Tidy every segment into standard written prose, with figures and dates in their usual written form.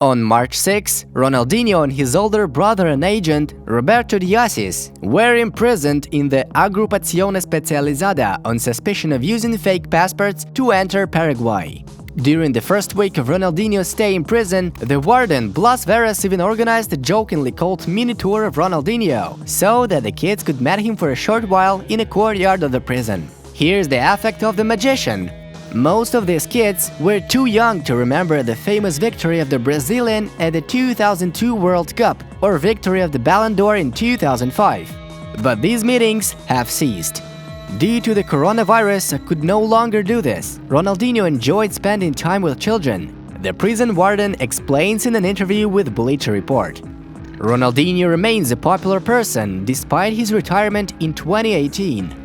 On March 6, Ronaldinho and his older brother and agent, Roberto de Assis, were imprisoned in the Agrupazione Specializada on suspicion of using fake passports to enter Paraguay. During the first week of Ronaldinho's stay in prison, the warden Blas Veras even organized a jokingly called mini tour of Ronaldinho, so that the kids could meet him for a short while in a courtyard of the prison. Here's the effect of the magician. Most of these kids were too young to remember the famous victory of the Brazilian at the 2002 World Cup or victory of the Ballon d'Or in 2005. But these meetings have ceased. Due to the coronavirus, I could no longer do this. Ronaldinho enjoyed spending time with children. The prison warden explains in an interview with Bleacher Report. Ronaldinho remains a popular person despite his retirement in 2018.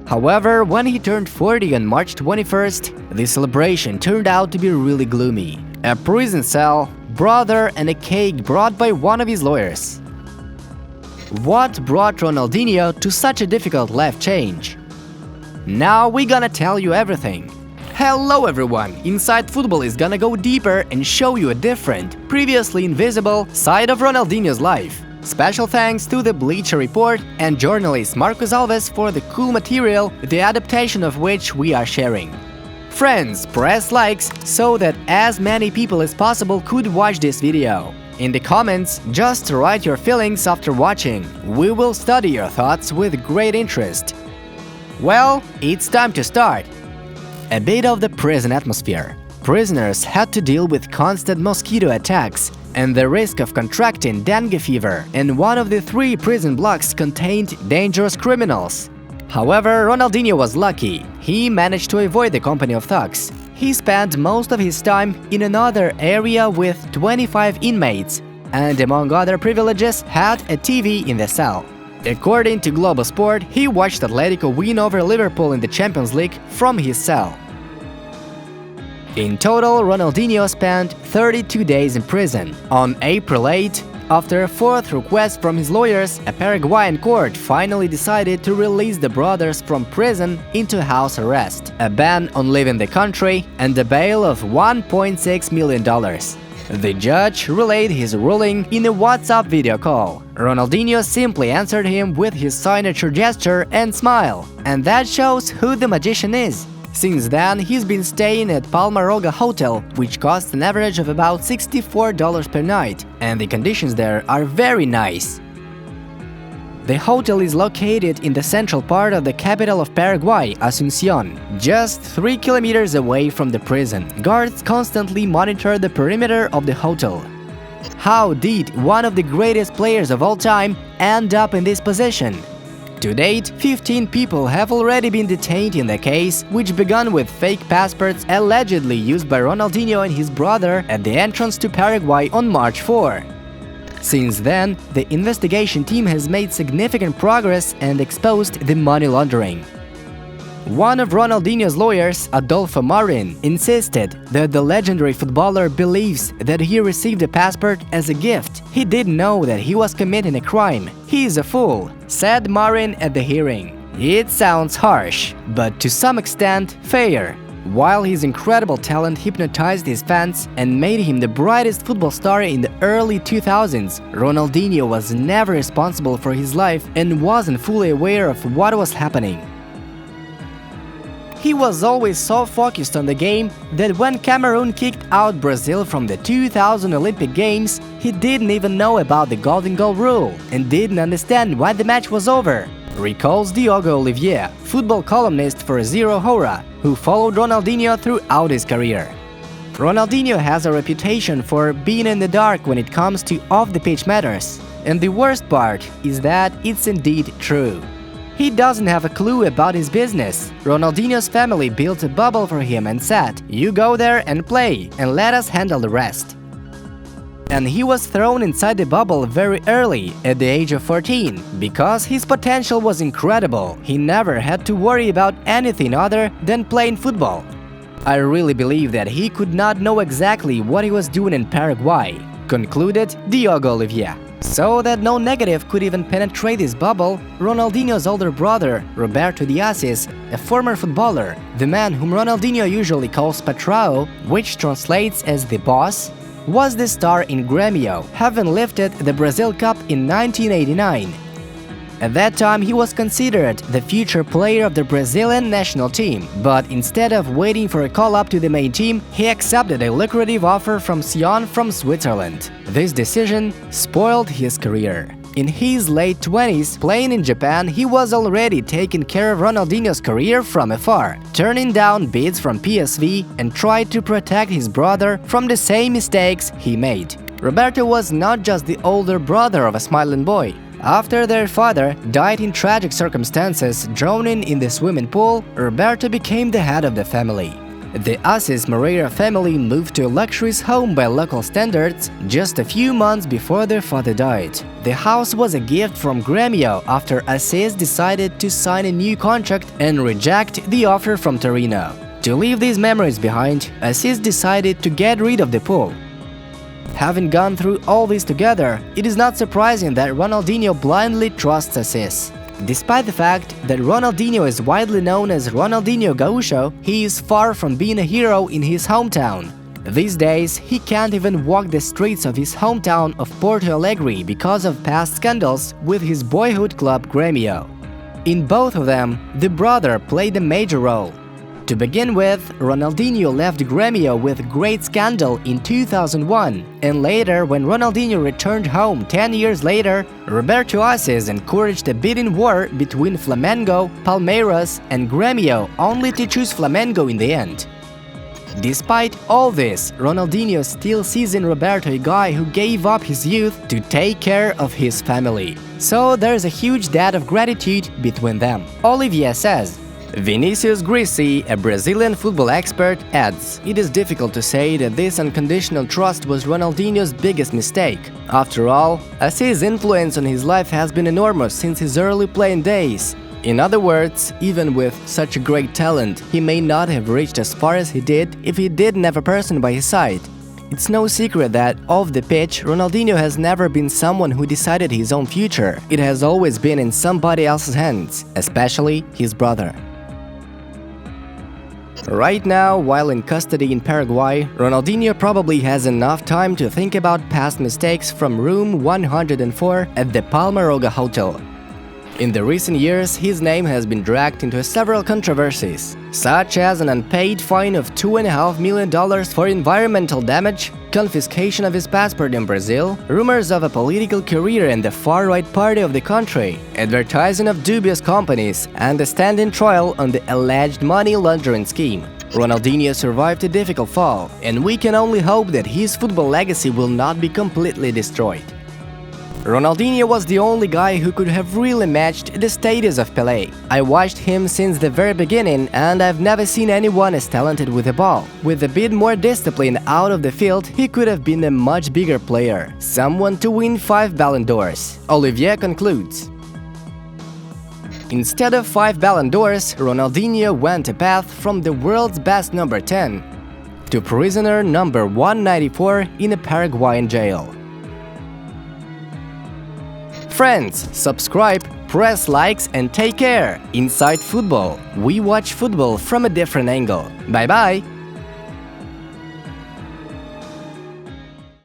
However, when he turned 40 on March 21st, the celebration turned out to be really gloomy. A prison cell, brother, and a cake brought by one of his lawyers. What brought Ronaldinho to such a difficult life change? Now we're gonna tell you everything. Hello everyone! Inside Football is gonna go deeper and show you a different, previously invisible side of Ronaldinho's life. Special thanks to the Bleacher Report and journalist Marcos Alves for the cool material, the adaptation of which we are sharing. Friends, press likes so that as many people as possible could watch this video. In the comments, just write your feelings after watching. We will study your thoughts with great interest. Well, it's time to start. A bit of the prison atmosphere. Prisoners had to deal with constant mosquito attacks and the risk of contracting dengue fever, and one of the 3 prison blocks contained dangerous criminals. However, Ronaldinho was lucky. He managed to avoid the company of thugs. He spent most of his time in another area with 25 inmates, and among other privileges, had a TV in the cell. According to Global Sport, he watched Atletico win over Liverpool in the Champions League from his cell. In total, Ronaldinho spent 32 days in prison. On April 8, after a 4th request from his lawyers, a Paraguayan court finally decided to release the brothers from prison into house arrest, a ban on leaving the country, and a bail of $1.6 million. The judge relayed his ruling in a WhatsApp video call. Ronaldinho simply answered him with his signature gesture and smile, and that shows who the magician is. Since then, he's been staying at Palmaroga Hotel, which costs an average of about $64 per night, and the conditions there are very nice. The hotel is located in the central part of the capital of Paraguay, Asunción, just 3 kilometers away from the prison. Guards constantly monitor the perimeter of the hotel. How did one of the greatest players of all time end up in this position? To date, 15 people have already been detained in the case, which began with fake passports allegedly used by Ronaldinho and his brother at the entrance to Paraguay on March 4. Since then, the investigation team has made significant progress and exposed the money laundering. One of Ronaldinho's lawyers, Adolfo Marin, insisted that the legendary footballer believes that he received a passport as a gift. He didn't know that he was committing a crime. He is a fool, said Marin at the hearing. It sounds harsh, but to some extent fair. While his incredible talent hypnotized his fans and made him the brightest football star in the early 2000s, Ronaldinho was never responsible for his life and wasn't fully aware of what was happening. He was always so focused on the game that when Cameroon kicked out Brazil from the 2000 Olympic Games, he didn't even know about the golden goal rule and didn't understand why the match was over, recalls Diogo Olivier, football columnist for Zero Hora, who followed Ronaldinho throughout his career. Ronaldinho has a reputation for being in the dark when it comes to off-the-pitch matters, and the worst part is that it's indeed true. He doesn't have a clue about his business. Ronaldinho's family built a bubble for him and said, "You go there and play, and let us handle the rest." And he was thrown inside the bubble very early, at the age of 14. Because his potential was incredible, he never had to worry about anything other than playing football. I really believe that he could not know exactly what he was doing in Paraguay, concluded Diogo Olivier. So that no negative could even penetrate this bubble, Ronaldinho's older brother, Roberto de Assis, a former footballer, the man whom Ronaldinho usually calls Patrão, which translates as the boss, was the star in Grêmio, having lifted the Brazil Cup in 1989. At that time, he was considered the future player of the Brazilian national team, but instead of waiting for a call-up to the main team, he accepted a lucrative offer from Sion from Switzerland. This decision spoiled his career. In his late 20s, playing in Japan, he was already taking care of Ronaldinho's career from afar, turning down bids from PSV and tried to protect his brother from the same mistakes he made. Roberto was not just the older brother of a smiling boy. After their father died in tragic circumstances, drowning in the swimming pool, Roberto became the head of the family. The Assis Moreira family moved to a luxurious home by local standards just a few months before their father died. The house was a gift from Grêmio after Assis decided to sign a new contract and reject the offer from Torino. To leave these memories behind, Assis decided to get rid of the pool. Having gone through all this together, it is not surprising that Ronaldinho blindly trusts Assis. Despite the fact that Ronaldinho is widely known as Ronaldinho Gaúcho, he is far from being a hero in his hometown. These days, he can't even walk the streets of his hometown of Porto Alegre because of past scandals with his boyhood club Grêmio. In both of them, the brother played a major role. To begin with, Ronaldinho left Grêmio with great scandal in 2001, and later, when Ronaldinho returned home 10 years later, Roberto Assis encouraged a bidding war between Flamengo, Palmeiras and Grêmio, only to choose Flamengo in the end. Despite all this, Ronaldinho still sees in Roberto a guy who gave up his youth to take care of his family. So there's a huge debt of gratitude between them. Olivier says. Vinicius Grisi, a Brazilian football expert, adds, "It is difficult to say that this unconditional trust was Ronaldinho's biggest mistake. After all, Assis' influence on his life has been enormous since his early playing days. In other words, even with such a great talent, he may not have reached as far as he did if he didn't have a person by his side. It's no secret that, off the pitch, Ronaldinho has never been someone who decided his own future. It has always been in somebody else's hands, especially his brother." Right now, while in custody in Paraguay, Ronaldinho probably has enough time to think about past mistakes from room 104 at the Palmaroga Hotel. In the recent years, his name has been dragged into several controversies, such as an unpaid fine of $2.5 million for environmental damage, confiscation of his passport in Brazil, rumors of a political career in the far-right party of the country, advertising of dubious companies, and a standing trial on the alleged money laundering scheme. Ronaldinho survived a difficult fall, and we can only hope that his football legacy will not be completely destroyed. Ronaldinho was the only guy who could have really matched the status of Pelé. I watched him since the very beginning, and I've never seen anyone as talented with the ball. With a bit more discipline out of the field, he could have been a much bigger player, someone to win 5 Ballon d'Ors, Olivier concludes. Instead of 5 Ballon d'Ors, Ronaldinho went a path from the world's best number 10 to prisoner number 194 in a Paraguayan jail. Friends, subscribe, press likes and take care! Inside Football, we watch football from a different angle. Bye bye!